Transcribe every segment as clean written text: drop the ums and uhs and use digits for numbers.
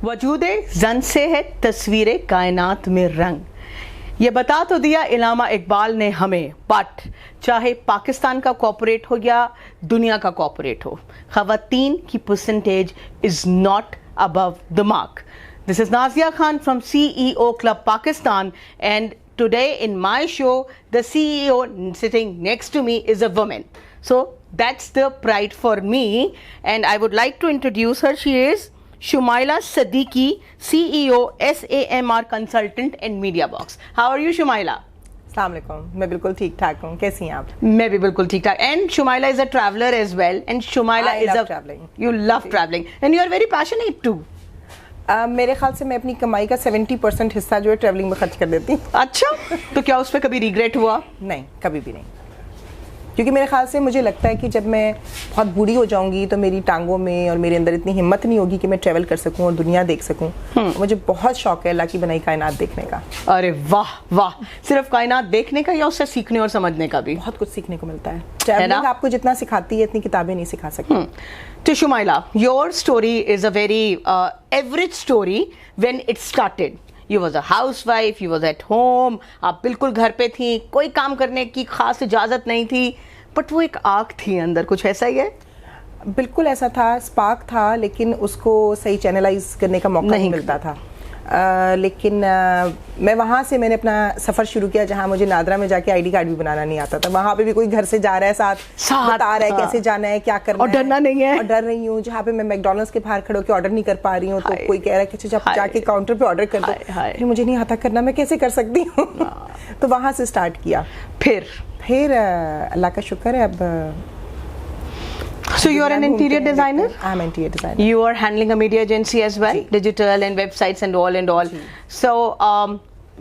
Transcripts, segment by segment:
वजूदे जन से है तस्वीरें कायनात में रंग, ये बता तो दिया इलामा इकबाल ने हमें। बट चाहे पाकिस्तान का कॉर्पोरेट हो या दुनिया का कॉर्पोरेट हो, खवातीन की percentage is not above the mark. This is Nazia Khan from CEO Club Pakistan, and today in my show the CEO sitting next to me is a woman, so that's the pride for me, and I would like to introduce her. She is Shumaila Siddiqui, CEO SAMR Consultant and Media Box. How are you, Shumaila? अस्सलाम वालेकुम, मैं बिल्कुल ठीक ठाक हूँ। कैसी हैं आप? मैं भी बिल्कुल ठीक ठाक। And Shumaila is a traveler as well, and Shumaila I is love traveling. You love traveling, and you are very passionate too. मेरे ख्याल से मैं अपनी कमाई का 70% हिस्सा जो है ट्रैवलिंग में खर्च कर देती हूँ। अच्छा, तो क्या उस पर कभी रिग्रेट हुआ? नहीं, कभी भी नहीं, क्योंकि मेरे ख्याल से मुझे लगता है कि जब मैं बहुत बूढ़ी हो जाऊंगी तो मेरी टांगों में और मेरे अंदर इतनी हिम्मत नहीं होगी कि मैं ट्रैवल कर सकूं और दुनिया देख सकूं। मुझे बहुत शौक है अल्लाह की बनाई कायनात देखने का। अरे वाह वाह, सिर्फ कायनात देखने का या उससे सीखने और समझने का भी? बहुत कुछ सीखने को मिलता है। ट्रैवलिंग आपको जितना सिखाती है इतनी किताबें नहीं सिखा सकती। तो Shumaila, your story is a very average story when it started. You was a housewife, you was at home, आप बिल्कुल घर पे थी, कोई काम करने की खास इजाज़त नहीं थी, बट वो एक आग थी अंदर, कुछ ऐसा ही है? बिल्कुल ऐसा था, स्पार्क था, लेकिन उसको सही चैनलाइज करने का मौका नहीं मिलता था। लेकिन मैं वहाँ से मैंने अपना सफ़र शुरू किया जहाँ मुझे नादरा में जाके ID कार्ड भी बनाना नहीं आता था। वहाँ पे भी कोई घर से जा रहा है साथ बता रहा है कैसे जाना है, क्या करना और डरना नहीं है, और डर रही हूँ। जहाँ पे मैं मैकडॉनल्ड्स के बाहर खड़े होकर ऑर्डर नहीं कर पा रही हूँ तो कोई कह रहा है कि जब जाके काउंटर पे ऑर्डर कर दो, मुझे नहीं आता करना, मैं कैसे कर सकती हूँ। तो वहाँ से स्टार्ट किया। फिर अल्लाह का शुक्र है अब। So you are an interior designer? I am an interior designer. You are handling a media agency as well, digital and websites and all. So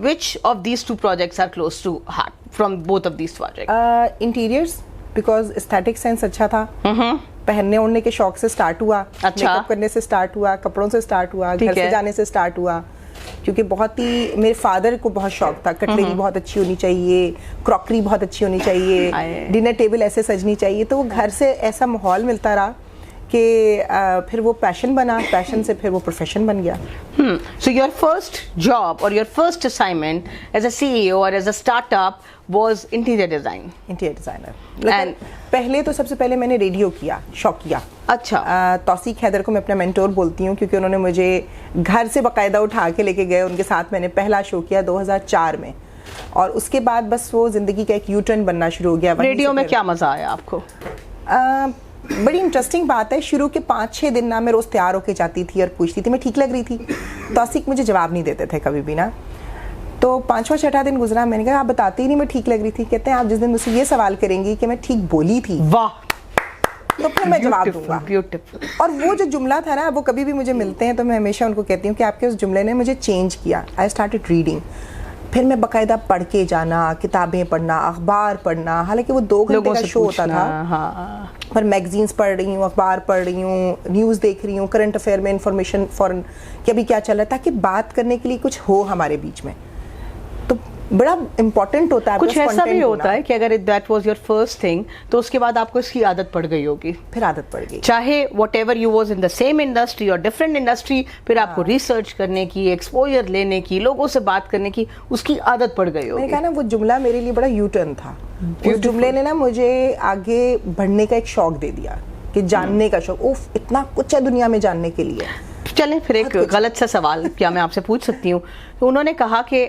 which of these two projects are close to heart from both of these projects? Interiors, because aesthetic sense अच्छा था। पहनने ओढ़ने के शौक से start हुआ, makeup करने से स्टार्ट हुआ, कपड़ों से स्टार्ट हुआ, घर से जाने से स्टार्ट हुआ। क्योंकि बहुत ही मेरे फादर को बहुत शौक था, कटलरी बहुत अच्छी होनी चाहिए, क्रॉकरी बहुत अच्छी होनी चाहिए, डिनर टेबल ऐसे सजनी चाहिए। तो वो घर से ऐसा माहौल मिलता रहा कि फिर वो पैशन बना, पैशन से फिर वो प्रोफेशन बन गया। So your first job or your first assignment as a CEO or as a startup was interior design? Interior designer. And पहले तो सबसे पहले मैंने रेडियो किया, शौकिया। अच्छा। तौसीक हैदर को मैं अपना मेंटोर बोलती हूँ क्योंकि उन्होंने मुझे घर से बाकायदा उठा के लेके गए। उनके साथ मैंने पहला शो किया 2004 में, और उसके बाद बस वो जिंदगी का एक U-turn बनना शुरू हो गया। रेडियो में क्या मजा आया आपको? बड़ी इंटरेस्टिंग बात है, शुरू के 5-6 दिन ना मैं रोज़ तैयार होके जाती थी और पूछती थी मैं ठीक लग रही थी। तौसीक मुझे जवाब नहीं देते थे कभी भी ना। तो 5वां-6वां दिन गुजरा, मैंने कहा आप बताती ही नहीं मैं ठीक लग रही थी। कहते हैं आप जिस दिन मुझसे ये सवाल करेंगी कि मैं ठीक बोली थी, वाह, तो फिर मैं जवाब दूंगा। ब्यूटीफुल। और वो जो जुमला था ना, वो कभी भी मुझे मिलते हैं तो मैं हमेशा उनको कहती हूँ कि आपके उस जुमले ने मुझे चेंज किया। I started reading. फिर मैं बाकायदा पढ़ के जाना, किताबें पढ़ना, अखबार पढ़ना। हालांकि वो 2 घंटे का शो होता था, पर मैगजीन्स पढ़ रही हूँ, अखबार पढ़ रही हूँ, न्यूज़ देख रही हूँ, करंट अफेयर में इंफॉर्मेशन फॉरन कि अभी क्या चल रहा है, ताकि बात करने के लिए कुछ हो हमारे बीच में। तो बड़ा इम्पोर्टेंट होता है। कुछ ऐसा भी होता है कि अगर that was your first thing तो उसके बाद आपको इसकी आदत पड़ गई होगी। फिर आदत पड़ गई, चाहे whatever you was in the same industry और डिफरेंट इंडस्ट्री, फिर आपको रिसर्च करने की, एक्सपोजर लेने की, लोगों से बात करने की उसकी आदत पड़ गई होगी। मैंने कहा ना, वो जुमला मेरे लिए बड़ा U-turn था। उस जुमले ने ना मुझे आगे बढ़ने का एक शौक दे दिया कि जानने का शौक। उफ, इतना कुछ है दुनिया में जानने के लिए। चलें फिर एक गलत सा सवाल क्या मैं आपसे पूछ सकती हूँ? तो उन्होंने कहा कि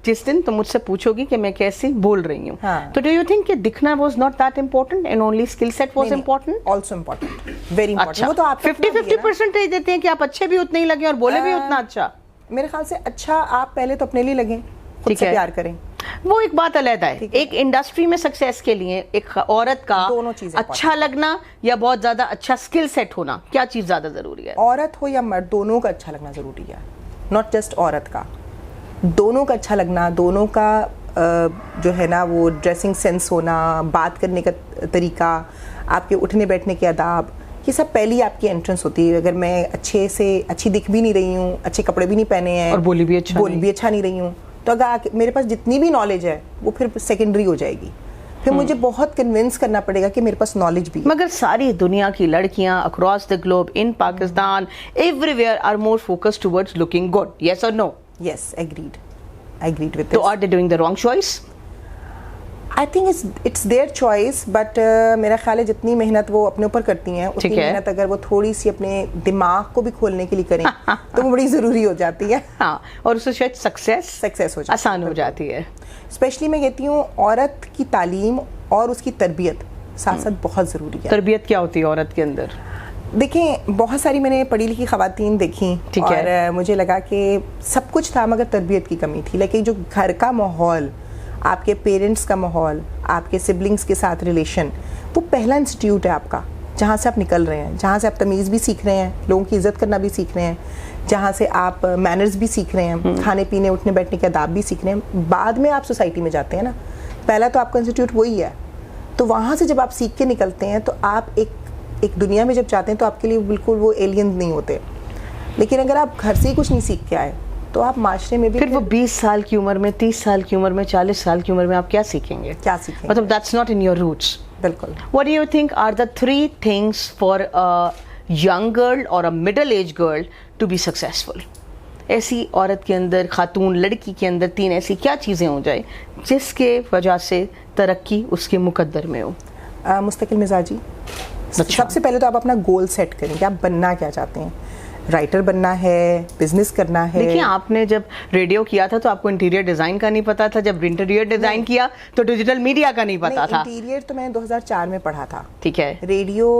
जिस दिन तुम मुझसे पूछोगी कि मैं कैसी बोल रही हूँ, तो डू यू थिंक कि दिखना was not that important and only skill set was important? Also important, very important. वो तो आप 50-50% देते हैं कि आप अच्छे भी उतने ही लगे और बोले भी उतना अच्छा। मेरे ख्याल से अच्छा आप पहले तो अपने लिए लगें, खुद से प्यार करें, वो एक बात अलग है। एक इंडस्ट्री में सक्सेस के लिए एक औरत का दोनों चीजें अच्छा लगना या बहुत ज्यादा अच्छा स्किल सेट होना, क्या चीज ज्यादा जरूरी है? औरत हो या मर्द, दोनों का अच्छा लगना जरूरी है। नॉट जस्ट औरत का, दोनों का अच्छा लगना, दोनों का जो है ना वो ड्रेसिंग सेंस होना, बात करने का तरीका, आपके उठने बैठने के आदाब, ये सब पहली आपकी एंट्रेंस होती है। अगर मैं अच्छे से अच्छी दिख भी नहीं रही हूँ, अच्छे कपड़े भी नहीं पहने हैं और बोली भी अच्छा नहीं रही हूँ, तो अगर मेरे पास जितनी भी नॉलेज है वो फिर सेकेंडरी हो जाएगी। फिर मुझे बहुत कन्विंस करना पड़ेगा कि मेरे पास नॉलेज भी है। मगर सारी दुनिया की लड़कियां across the globe, in Pakistan, everywhere are more focused towards looking good, yes और नो? यस, एग्रीड विद तो are they doing the wrong choice? I think it's their choice, but मेरा ख्याल है जितनी मेहनत वो अपने ऊपर करती हैं उतनी मेहनत अगर वो थोड़ी सी अपने दिमाग को भी खोलने के लिए करें तो वो बड़ी ज़रूरी हो जाती है। हाँ, और उससे शायद सक्सेस हो जाती आसान हो जाती है। स्पेशली मैं कहती हूँ औरत की तालीम और उसकी तरबियत साथ साथ बहुत ज़रूरी है। तरबियत क्या होती है औरत के अंदर? देखें, बहुत सारी मैंने पढ़ी लिखी ख़वातीन देखी और मुझे लगा कि सब कुछ था मगर तरबियत की कमी थी। लेकिन जो घर का माहौल, आपके पेरेंट्स का माहौल, आपके सिबलिंग्स के साथ रिलेशन, वो पहला इंस्टीट्यूट है आपका, जहाँ से आप निकल रहे हैं, जहाँ से आप तमीज़ भी सीख रहे हैं, लोगों की इज़्ज़त करना भी सीख रहे हैं, जहाँ से आप मैनर्स भी सीख रहे हैं, खाने पीने उठने बैठने के आदाब भी सीख रहे हैं। बाद में आप सोसाइटी में जाते हैं ना, पहला तो आपका इंस्टीट्यूट वही है। तो वहाँ से जब आप सीख के निकलते हैं तो आप एक दुनिया में जब जाते हैं तो आपके लिए बिल्कुल वो एलियन नहीं होते। लेकिन अगर आप घर से ही कुछ नहीं सीख के आए तो आप माशरे में भी फिर वो 20 साल की उम्र में, 30 साल की उम्र में, 40 साल की उम्र में आप क्या सीखेंगे? मतलब that's not in your roots. बिल्कुल। What do you think are the 3 things for a young girl और a middle age girl to be successful? ऐसी औरत के अंदर, खातून लड़की के अंदर 3 ऐसी क्या चीज़ें हो जाए जिसके वजह से तरक्की उसके मुकद्दर में हो? मुस्तकिल मिजाजी। सबसे पहले तो आप अपना गोल सेट करें कि आप बनना क्या चाहते हैं। राइटर बनना है, बिजनेस करना है। देखिए, आपने जब रेडियो किया था तो आपको इंटीरियर डिजाइन का नहीं पता था, जब इंटीरियर डिजाइन किया तो डिजिटल मीडिया का नहीं पता था। इंटीरियर तो मैंने 2004 में पढ़ा था, ठीक है। रेडियो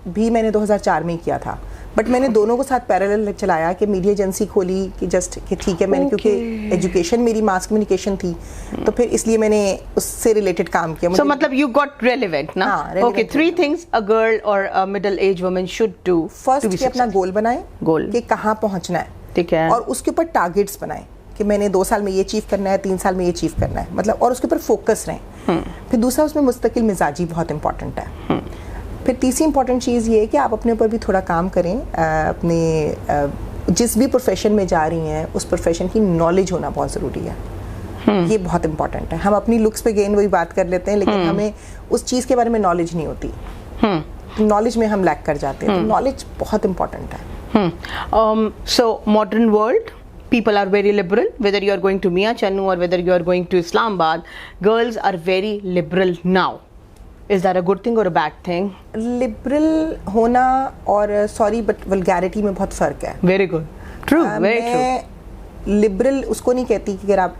भी मैंने 2004 में ही किया था, बट मैंने दोनों को साथ पैरेलल चलाया कि मीडिया एजेंसी खोली कि जस्ट कि ठीक है मैंने क्योंकि एजुकेशन मेरी मास कम्युनिकेशन थी तो फिर इसलिए मैंने उससे रिलेटेड काम किया। So मतलब you got relevant ना? Okay, 3 things a girl or a middle age woman should do. First कि अपना गोल बनाएं, गोल कि कहाँ पहुँचना है, ठीक है, और उसके ऊपर टारगेट्स बनाएं कि मैंने 2 साल में ये अचीव करना है, 3 साल में ये अचीव करना है, मतलब, और उसके ऊपर फोकस रहें। फिर दूसरा उसमें मुस्तकिल मिजाजी बहुत इंपॉर्टेंट है। फिर तीसरी इंपॉर्टेंट चीज़ ये है कि आप अपने ऊपर भी थोड़ा काम करें। अपने जिस भी प्रोफेशन में जा रही हैं उस प्रोफेशन की नॉलेज होना बहुत ज़रूरी है। ये बहुत इंपॉर्टेंट है। हम अपनी लुक्स पे गेन वही बात कर लेते हैं लेकिन हमें उस चीज़ के बारे में नॉलेज नहीं होती। नॉलेज में हम लैक कर जाते हैं, तो नॉलेज बहुत इंपॉर्टेंट है। So modern world, people are very liberal, whether you are going to Mia Channu or whether you are going to Islamabad, girls are very liberal now. Is that a good thing or a bad thing? Liberal होना और sorry but vulgarity में बहुत फ़र्क है। Very good. True, very true. Liberal उसको नहीं कहती कि अगर आप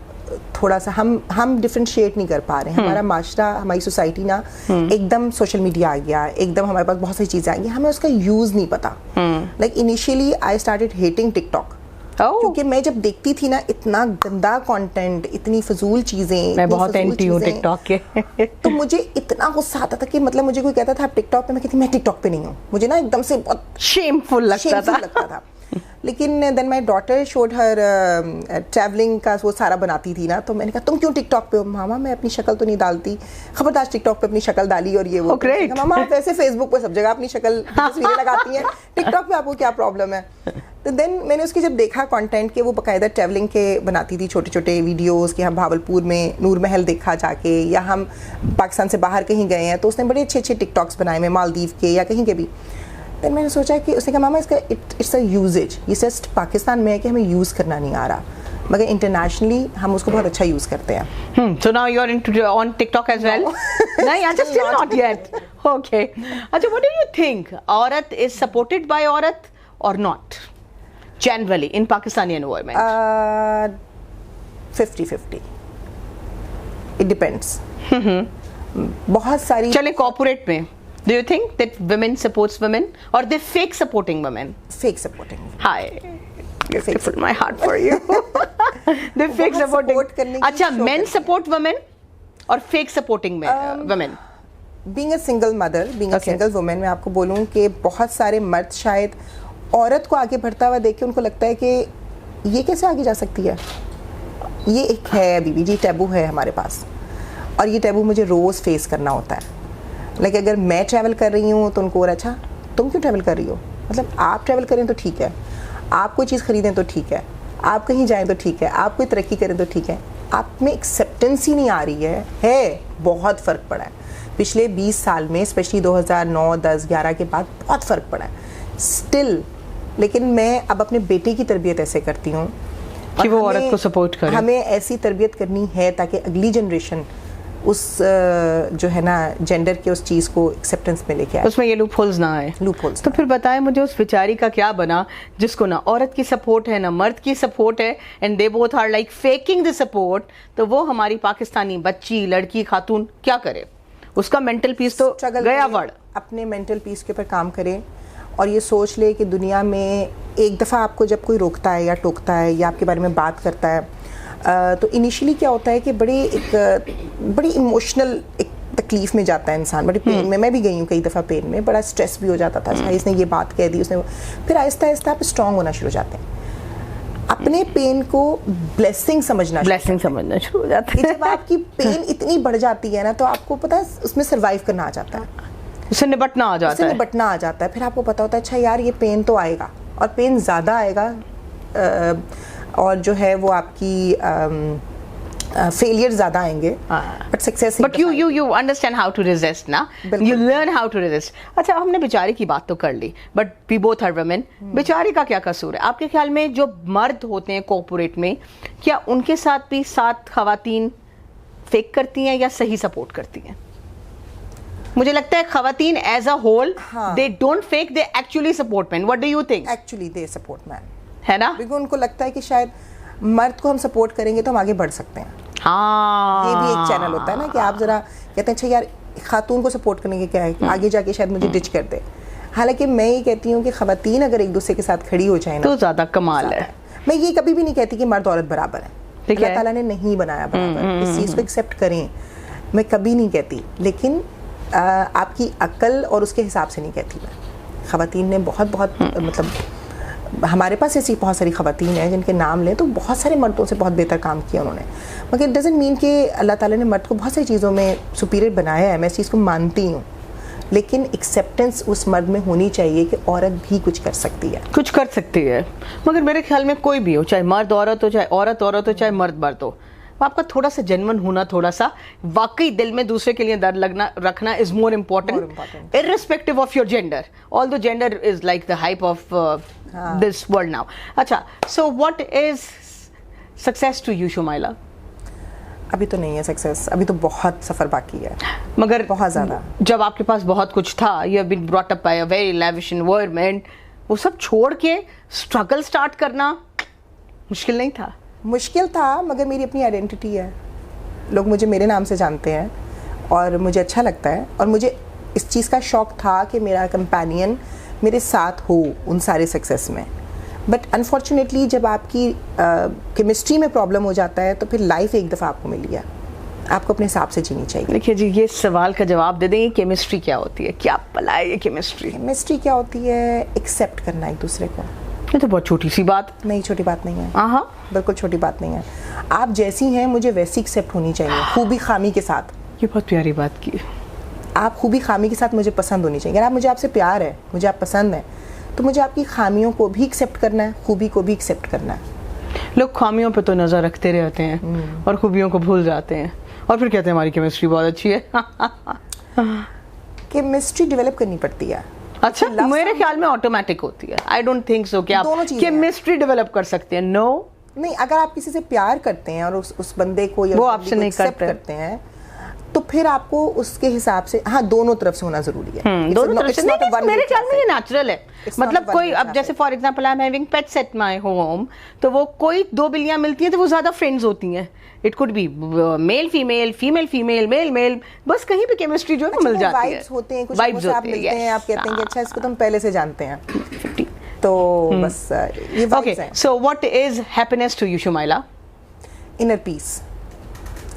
थोड़ा सा हम डिफरेंशिएट नहीं कर पा रहे हैं। हमारा माशरा, हमारी सोसाइटी ना एकदम सोशल मीडिया आ गया, एकदम हमारे पास बहुत सारी चीज़ें आ गई, हमें उसका यूज़ नहीं पता। Like initially I started hating TikTok क्योंकि मैं जब देखती थी ना इतना गंदा कंटेंट, इतनी फजूल चीजें, मैं बहुत एंटी हूँ टिकटॉक के तो मुझे इतना गुस्सा आता था कि मतलब मुझे कोई कहता था आप टिकटॉक पे, मैं कहती मैं टिकटॉक पे नहीं हूँ, मुझे ना एकदम से बहुत शेमफुल लगता था। लेकिन then my daughter showed her travelling का वो सारा बनाती थी ना, तो मैंने कहा तुम क्यों टिकटॉक पे हो? मामा मैं अपनी शक्ल तो नहीं डालती। खबरदार टिकटॉक पे अपनी शक्ल डाली और ये वो। मामा आप वैसे फेसबुक पे सब जगह अपनी शक्ल तस्वीरें लगाती हैं, टिकटॉक पे आपको क्या प्रॉब्लम है? तो देन मैंने उसकी जब देखा कंटेंट के वो बाकायदा ट्रैवलिंग के बनाती थी छोटे छोटे वीडियोस कि हम भावलपुर में नूर महल देखा जाके, या हम पाकिस्तान से बाहर कहीं गए हैं, तो उसने बड़े अच्छे अच्छे टिकटॉक्स बनाए में मालदीव के या कहीं के भी। देन मैंने सोचा कि उसने कहा मामा इसका इट्स अ यूजेज, ये जस्ट पाकिस्तान में है कि हमें यूज़ करना नहीं आ रहा, मगर इंटरनेशनली हम उसको बहुत अच्छा यूज़ करते हैं। So now you are on TikTok as well? नहीं, just still not yet. Okay. अच्छा, what do you think? औरत is supported by औरत or not? Generally in Pakistani environment. 50-50. It depends. बहुत सारी चले कॉर्पोरेट में, do you think that women supports women or they fake supporting women? Fake supporting. Hi, beautiful, my heart for you. They fake supporting. अच्छा, men support women और fake supporting women. Being a single mother, being a single woman, मैं आपको बोलूँ कि बहुत सारे मर्द शायद औरत को आगे बढ़ता हुआ देख के उनको लगता है कि ये कैसे आगे जा सकती है, ये एक है बीबी जी टैबू है हमारे पास, और ये टैबू मुझे रोज़ फेस करना होता है। लाइक अगर मैं ट्रैवल कर रही हूँ तो उनको और अच्छा तुम क्यों ट्रैवल कर रही हो, मतलब आप ट्रैवल करें तो ठीक है, आप कोई चीज़ खरीदें तो ठीक है, आप कहीं जाएं तो ठीक है, आप कोई तरक्की करें तो ठीक है, आप में एक्सेप्टेंस ही नहीं आ रही है बहुत फ़र्क पड़ा है। पिछले 20 साल में, स्पेशली 2009, 10, 11 के बाद बहुत फ़र्क पड़ा है स्टिल। लेकिन मैं अब अपने बेटे की तरबियत ऐसे करती हूँ कि वो औरत को सपोर्ट करे। हमें ऐसी तरबियत करनी है ताकि अगली जनरेशन उस जो है ना जेंडर के उस चीज़ को एक्सेप्टेंस में लेके आए, उसमें ये लूप होल्स ना आए। तो फिर बताएं मुझे उस बेचारी का क्या बना जिसको ना औरत की सपोर्ट है ना मर्द की सपोर्ट है, and they both are like faking the support. तो वो हमारी पाकिस्तानी बच्ची, लड़की, खातून क्या करे? उसका मेंटल पीस तो गया वर्ड। अपने मेंटल पीस के ऊपर काम करें और ये सोच ले कि दुनिया में एक दफ़ा आपको जब कोई रोकता है या टोकता है या आपके बारे में बात करता है तो इनिशियली क्या होता है कि बड़ी इमोशनल एक तकलीफ़ में जाता है इंसान, बड़ी पेन में। मैं भी गई हूँ कई दफ़ा पेन में, बड़ा स्ट्रेस भी हो जाता था, अच्छा इसने ये बात कह दी, उसने। फिर आहिस्ता आहिस्ता आप स्ट्रांग होना शुरू हो जाते हैं, अपने पेन को ब्लेसिंग समझना शुरू हो जाता है। जब आपकी पेन इतनी बढ़ जाती है ना तो आपको पता है उसमें सर्वाइव करना आ जाता है, उससे निपटना आ जाता है। फिर आपको पता होता है अच्छा यार ये पेन तो आएगा और पेन ज़्यादा आएगा और जो है वो आपकी फेलियर ज़्यादा आएंगे, but success. But you understand how to resist ना, you learn how to resist. अच्छा, हमने बेचारी की बात तो कर ली, but we both are women. बेचारी का क्या कसूर है आपके ख्याल में? जो मर्द होते हैं कॉर्पोरेट में, क्या उनके साथ भी 7 खवातीन फेक करती हैं या सही सपोर्ट करती हैं? मुझे लगता है खवातीन as a whole they don't fake, they actually support man. What do you think? Actually they support man, है ना? बिकॉज़ उनको लगता है कि शायद मर्द को हम सपोर्ट करेंगे तो हम आगे बढ़ सकते हैं। हाँ, ये भी एक चैनल होता है ना कि आप जरा कहते हैं अच्छा यार खातून को सपोर्ट करने के क्या है, आगे जाके शायद मुझे डिच कर दे। हालांकि मैं ये कहती हूँ कि खवातीन अगर एक दूसरे के साथ खड़ी हो जाए ना तो ज्यादा कमाल है। मैं ये कभी भी नहीं कहती कि मर्द औरत बराबर है, अल्लाह ताला ने नहीं बनाया बराबर, इस चीज़ को एक्सेप्ट करें, मैं कभी नहीं कहती। लेकिन आपकी अक्ल और उसके हिसाब से नहीं कहती मैं। खवातीन ने बहुत मतलब हमारे पास ऐसी बहुत सारी खवातीन हैं जिनके नाम लें तो बहुत सारे मर्दों से बहुत बेहतर काम किया उन्होंने, मगर इट डजंट मीन कि अल्लाह ताला ने मर्द को बहुत सारी चीज़ों में सुपीरियर बनाया है, मैं इस चीज़ को मानती हूँ। लेकिन एक्सेप्टेंस उस मर्द में होनी चाहिए कि औरत भी कुछ कर सकती है, मगर मेरे ख्याल में कोई भी हो, चाहे मर्द औरत हो, चाहे औरत औरत हो, चाहे मर्द मर्द हो, आपका थोड़ा सा जेन्युइन होना, थोड़ा सा वाकई दिल में दूसरे के लिए दर्द लगना रखना is more important, irrespective of your gender, although gender is like the hype of this world now. अच्छा, so what is success to you Shumaila? अभी तो नहीं है सक्सेस, अभी तो बहुत सफ़र बाकी है, मगर बहुत ज़्यादा। जब आपके पास बहुत कुछ था, you have been brought up by a very lavish environment, वो सब छोड़ के स्ट्रगल स्टार्ट करना मुश्किल नहीं था? मुश्किल था, मगर मेरी अपनी आइडेंटिटी है, लोग मुझे मेरे नाम से जानते हैं और मुझे अच्छा लगता है। और मुझे इस चीज़ का शौक़ था कि मेरा कंपेनियन मेरे साथ हो उन सारे सक्सेस में। बट अनफॉर्चुनेटली जब आपकी केमिस्ट्री में प्रॉब्लम हो जाता है तो फिर लाइफ एक दफ़ा आपको मिली है, आपको अपने हिसाब से जीनी चाहिए। देखिए जी, ये सवाल का जवाब दे दें, केमिस्ट्री क्या होती है? क्या भला है ये केमिस्ट्री? केमिस्ट्री क्या होती है? एक्सेप्ट करना एक दूसरे को। ये तो बहुत छोटी सी बात नहीं, छोटी बात नहीं है। हाँ, बिल्कुल छोटी बात नहीं है। आप जैसी हैं मुझे वैसी एक्सेप्ट होनी चाहिए, खूबी खामी के साथ। ये बहुत प्यारी बात की। आप खूबी खामी के साथ मुझे पसंद होनी चाहिए। अगर आप मुझे आपसे प्यार है, मुझे आप पसंद है, तो मुझे आपकी खामियों को भी एक्सेप्ट करना है, खूबी को भी एक्सेप्ट करना है। लोग खामियों पे तो नज़र रखते रहते हैं और खूबियों को भूल जाते हैं और फिर कहते हैं हमारी केमिस्ट्री बहुत अच्छी है। केमिस्ट्री डेवलप करनी पड़ती है। अच्छा, मेरे ख्याल में ऑटोमेटिक होती है। आई डोंट थिंक सो कि आप केमिस्ट्री डेवलप कर सकते हैं। नो, नहीं, अगर आप किसी से प्यार करते हैं और उस बंदे को या वो आपसे नहीं करते हैं तो फिर आपको उसके हिसाब से, हाँ, दोनों तरफ से होना जरूरी है। दोनों तरफ से नहीं, मेरे ख्याल में ये नेचुरल है। मतलब कोई, अब जैसे for example I am having pets at my home, तो वो कोई 2 बिल्लियां मिलती हैं तो वो ज्यादा फ्रेंड्स होती हैं। It could be male female, female female, male male, बस कहीं भी केमिस्ट्री जो है मिल जाती है। वाइब्स होते हैं, कुछ लोगों से आप मिलते हैं, आप कहते हैं कि अच्छा इसको तो हम पहले से जानते हैं, तो बस ये वाइब्स हैं। So what is happiness to you Shumaila? Inner peace,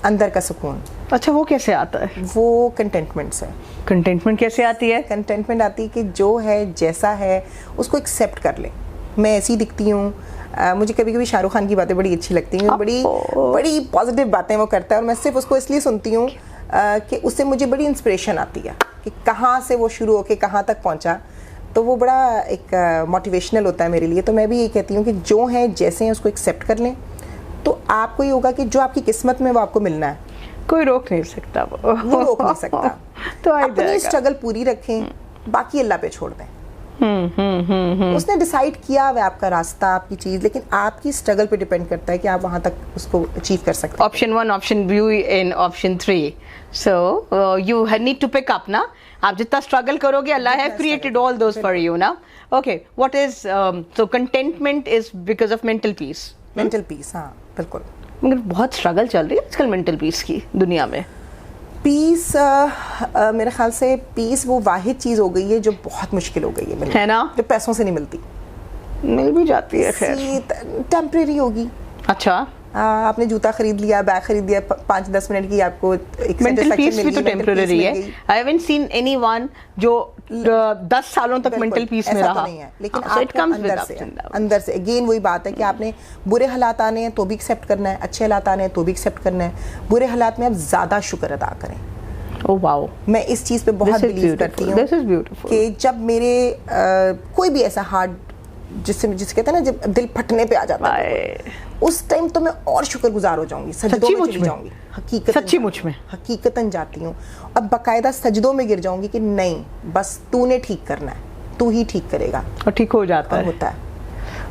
अंदर का सुकून। अच्छा, वो कैसे आता है? वो कंटेंटमेंट से। कंटेंटमेंट कैसे आती है? कंटेंटमेंट आती है कि जो है जैसा है उसको एक्सेप्ट कर ले। मैं ऐसी दिखती हूँ, मुझे कभी कभी शाहरुख खान की बातें बड़ी अच्छी लगती हैं, बड़ी पॉजिटिव बातें वो करता है और मैं सिर्फ उसको इसलिए सुनती हूँ कि उससे मुझे बड़ी इंस्पिरेशन आती है कि कहाँ से वो शुरू होके कहाँ तक पहुँचा, तो वो बड़ा एक मोटिवेशनल होता है मेरे लिए। तो मैं भी ये कहती हूँ कि जो है जैसे हैं उसको एक्सेप्ट कर लें, तो आपको ये होगा कि जो आपकी किस्मत में वो आपको मिलना है। कोई रोक नहीं सकता वो रोक नहीं सकता। तो आ अपनी जाएगा। स्ट्रगल पूरी रखें, बाकी अल्लाह पे छोड़ दें। उसने डिसाइड किया हुआ है आपका रास्ता, आपकी चीज, लेकिन आपकी स्ट्रगल पे डिपेंड करता है कि आप वहां तक उसको अचीव कर सकते हैं। Option 1, option B and option 3। So you need to pick up ना। आप जितना स्ट्रगल करोगे, Allah have created all those for you ना। Okay, what is so contentment is because of mental peace. Mental peace, हाँ बिल्कुल। मगर बहुत स्ट्रगल चल रही है आजकल मेंटल पीस की दुनिया में। पीस मेरे ख्याल से पीस वो वाहिद चीज हो गई है जो बहुत मुश्किल हो गई है मिलना, है ना? जो पैसों से नहीं मिलती, मिल भी जाती है खैर। टेम्परेरी होगी। अच्छा, आपने जूता खरीद लिया, बैग खरीद लिया, 5-10 मिनट की आपको एक मेंटल satisfaction पीस मिल भी गई, तो mental टेम्पररी peace है। मिल गई। आई हैवंट सीन एनीवन जो 10 सालों तक बिल्कुल, मेंटल पीस में ऐसा तो रहा। नहीं है, लेकिन So it आपको comes with अंदर ups से, and downs. अंदर से अगेन वही बात है कि आपने बुरे हालात आने हैं तो भी एक्सेप्ट करना है, अच्छे हालात आने हैं तो भी एक्सेप्ट करना है। बुरे हालात में आप ज्यादा शुक्र अदा करें। Oh wow. मैं इस चीज पे बहुत This is बिलीव करती beautiful. हूँ This is beautiful. कि जब मेरे कोई भी ऐसा हार्ड जिसे कहते हैं ना, जब दिल फटने पे आ जाता है, Bye. उस टाइम तो मैं और शुक्रगुजार हो जाऊंगी, सजदों में सच्ची-मुच चली में? जाऊंगी, हकीकतन सच्ची-मुच जाती हूँ, में? हकीकतन जाती हूँ और बाकायदा सजदों में गिर जाऊंगी कि नहीं, बस तूने ठीक करना है, तू ही ठीक करेगा। और ठीक हो जाता और है। होता है,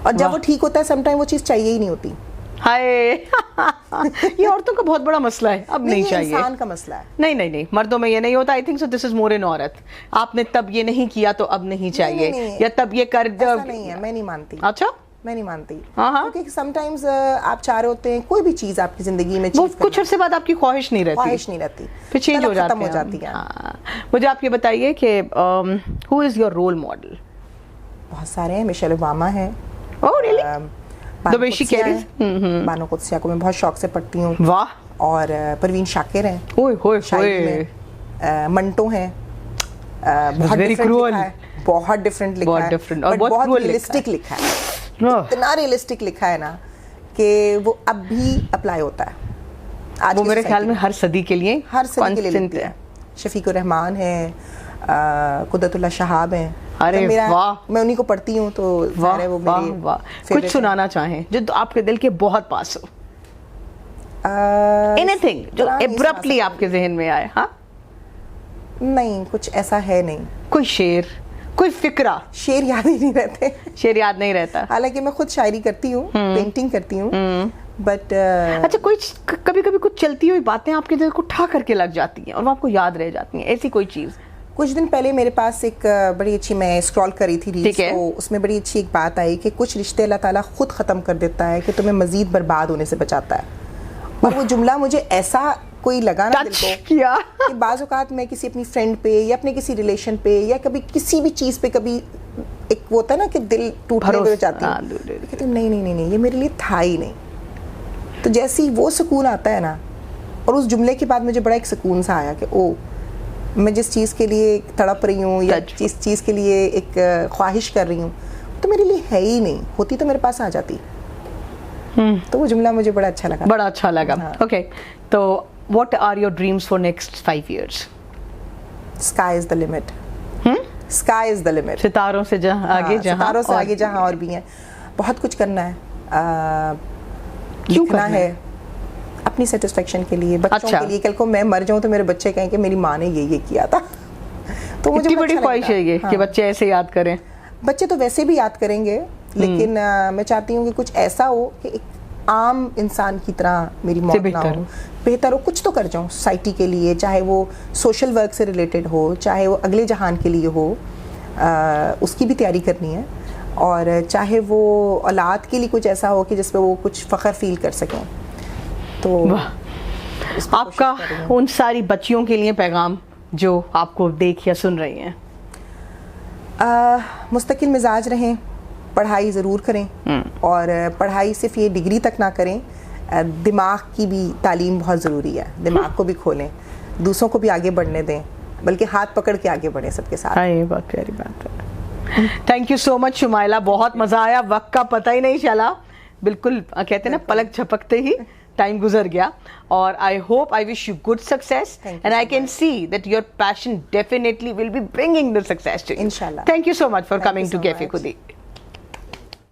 और जब वो ठीक होता है समटाइम वो चीज़ चाहिए ही नहीं होती। हाय ये औरतों का बहुत बड़ा मसला है, अब नहीं ये चाहिए। इंसान का मसला है। नहीं, मर्दों में ये नहीं होता। I think so this is more in औरत। आपने तब ये नहीं किया तो अब नहीं चाहिए, नहीं। या तब ये कर ऐसा नहीं है, मैं नहीं मानती। अच्छा, मैं नहीं मानती, हाँ। क्योंकि समटाइम्स आप चाह रहे होते हैं कोई भी चीज़ आपकी जिंदगी में वो achieve कुछ करना, अरसे बाद आपकी ख्वाहिश नहीं रहती, ख्वाहिश नहीं रहती, फिर चेंज हो खत्म हो जाती जाती है। हाँ। मुझे आप ये बताइए कि who is your role model? बहुत सारे हैं। मिशेल ओबामा है, oh really? Bano The way she Qudsia carries? है। बानो कुद्सिया को मैं बहुत शौक से पढ़ती हूँ। वाह, और परवीन शाकिर हैं ओए होए शायरी होए, में। मंटो हैं, बहुत very डिफरेंट cruel. लिखा है, बहुत डिफरेंट लिखा बहुत है, different और but बहुत बहुत cruel रियलिस्टिक लिखा है। ओह, इतना रियलिस्टिक लिखा है ना कि वो अब भी अप्लाई होता है आज वो की मेरे society ख्याल में हर सदी के लिए हर सदी के लिए constant लिखती है। है। शफीकुर रहमान है, कुदरतुल्लाह शहाब हैं। अरे तो वाह। मैं उन्हीं को पढ़ती हूँ तो वाह ज़ाहिर है वो वाह मेरी वाह। favorite कुछ है। सुनाना चाहें जो तो आपके दिल के बहुत पास हो, एनीथिंग जो तरह नहीं सुना एब्रप्टली सकती। आपके जहन में आए। हाँ, नहीं, कुछ ऐसा है नहीं। कोई शेर, कोई फिक्रा? शेर याद ही नहीं रहते। शेर याद नहीं रहता? हालांकि मैं खुद शायरी करती हूँ, पेंटिंग करती हूँ, बट अच्छा, कोई कभी कभी कुछ चलती हुई बातें आपके दिल को ठा करके लग जाती हैं और वो आपको याद रह जाती हैं, ऐसी कोई चीज? कुछ दिन पहले मेरे पास एक बड़ी अच्छी, मैं स्क्रॉल कर रही थी रील्स, ठीक है। तो उसमें बड़ी अच्छी एक बात आई कि कुछ रिश्ते अल्लाह ताला खुद ख़त्म कर देता है कि तुम्हें मजीद बर्बाद होने से बचाता है। और वो जुमला मुझे ऐसा कोई लगा ना दिल टच को किया कि बाज़ औक़ात मैं किसी अपनी फ्रेंड पे या अपने किसी रिलेशन पे या कभी किसी भी चीज़ पे कभी एक वो होता है ना कि दिल टूटने पे जाती हाँ, है, कहती हूँ नहीं, ये मेरे लिए था ही नहीं। तो जैसे ही वो सुकून आता है ना, और उस जुमले के बाद मुझे बड़ा एक सुकून सा आया कि ओ, मैं जिस चीज़ के लिए तड़प रही हूँ या जिस चीज़ के लिए एक ख्वाहिश कर रही हूँ तो मेरे लिए है ही नहीं, होती तो मेरे पास आ जाती। तो वो जुमला मुझे बड़ा अच्छा लगा। बड़ा अच्छा लगा। हाँ। ओके, तो what are your dreams for next 5 years? Sky is the limit. Sky is the limit. सितारों से जहाँ आगे, जहाँ सितारों से और आगे जहाँ और भी हैं। बहुत कुछ करना है, क्यों लिखना करना है अपनी सेटिस्फेक्शन के लिए, बच्चों अच्छा। के लिए। कल को मैं मर जाऊं तो मेरे बच्चे कहें कि मेरी माँ ने ये किया था। तो मुझे इतनी बड़ा बड़ी अच्छा ख्वाहिश लगता है ये कि बच्चे ऐसे याद करें? बच्चे तो वैसे भी याद करेंगे, लेकिन मैं चाहती हूँ कि कुछ ऐसा हो कि एक आम इंसान की तरह मेरी मौत ना हो, बेहतर हो, कुछ तो कर जाऊँ सोसाइटी के लिए, चाहे वो सोशल वर्क से रिलेटेड हो, चाहे वो अगले जहान के लिए हो, उसकी भी तैयारी करनी है, और चाहे वो औलाद के लिए कुछ ऐसा हो कि जिस पे वो कुछ फ़ख्र फील कर सकें। तो आपका उन सारी बच्चियों के लिए पैगाम जो आपको देख या सुन रही हैं? मुस्तकिल मिजाज रहें, पढ़ाई ज़रूर करें, और पढ़ाई सिर्फ ये डिग्री तक ना करें, दिमाग की भी तालीम बहुत ज़रूरी है। दिमाग को भी खोलें, दूसरों को भी आगे बढ़ने दें, बल्कि हाथ पकड़ के आगे बढ़ें सबके साथ। हाँ, ये बहुत प्यारी बात है। Thank you so much Shumaila, बहुत मज़ा आया, वक्त का पता ही नहीं चला, बिल्कुल कहते हैं ना पलक झपकते ही टाइम गुजर गया। और I hope, I wish you good success, and I can see that your passion definitely will be bringing the success to you. इंशाल्लाह। Thank you so much for coming to cafe खुदी।